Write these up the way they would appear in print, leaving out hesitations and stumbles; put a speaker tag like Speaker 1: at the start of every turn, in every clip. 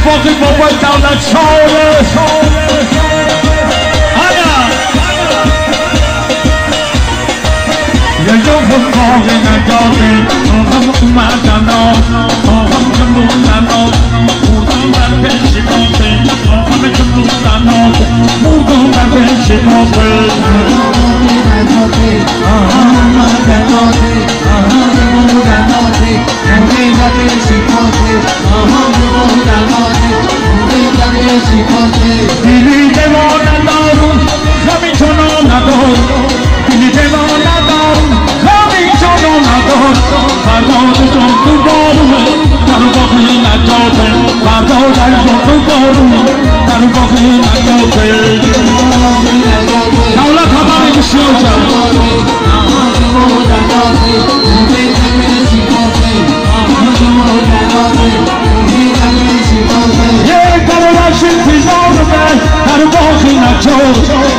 Speaker 1: باقی بابا دولت یه جفت باقی نداری آقام اومدن آقام جمودن بودم در پیشی باقی آقام جمودن بودم در پیشی باقی آقام اومدن آقام جمودن بودم در پیشی باقی آقام جمودن بودم در پیشی باقی دیلی دیوان ندارم خمی چنان ندارم دیلی دیوان ندارم فرزاد جان تو بارومه در باقی نجاته فرزاد جان تو بارومه در باقی نجاته دولت همه بسیار شد یک برایش انتظارمه در باقی نجاته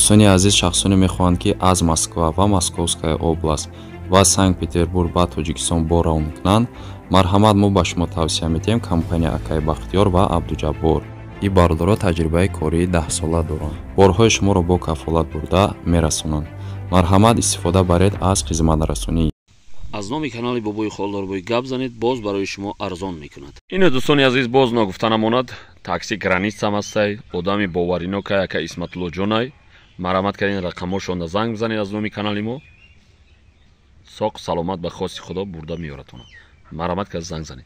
Speaker 2: دوستانی عزیز، шахсоне мехоҳанд ки аз Москва ва Московская област ва Санкт-Петербург ба Тоҷикистон бора мекунанд, марҳамат, мо ба шумо тавсия медиҳем компания Акай Бахтиёр ва Абдуҷаббор. ин бародаро таҷрибаи кории 10 сола доранд. борҳои шуморо бо кафолат бурда мерасонанд. марҳамат, истифода баред аз хизматрасонӣ.
Speaker 3: аз номи канали бобои холдорбои гап занед, боз барои шумо арзон мекунад. ине дӯстони азиз, боз нагуфта намонад, такси границам ҳастай, одами боваринокай Ака Исматуллоҷонай. марҳамат кардин, рақамошонда занг бизанед аз номи канали мо. соқ саломат ба хоси худо бурда меёратонад. марҳамат кард занг занед.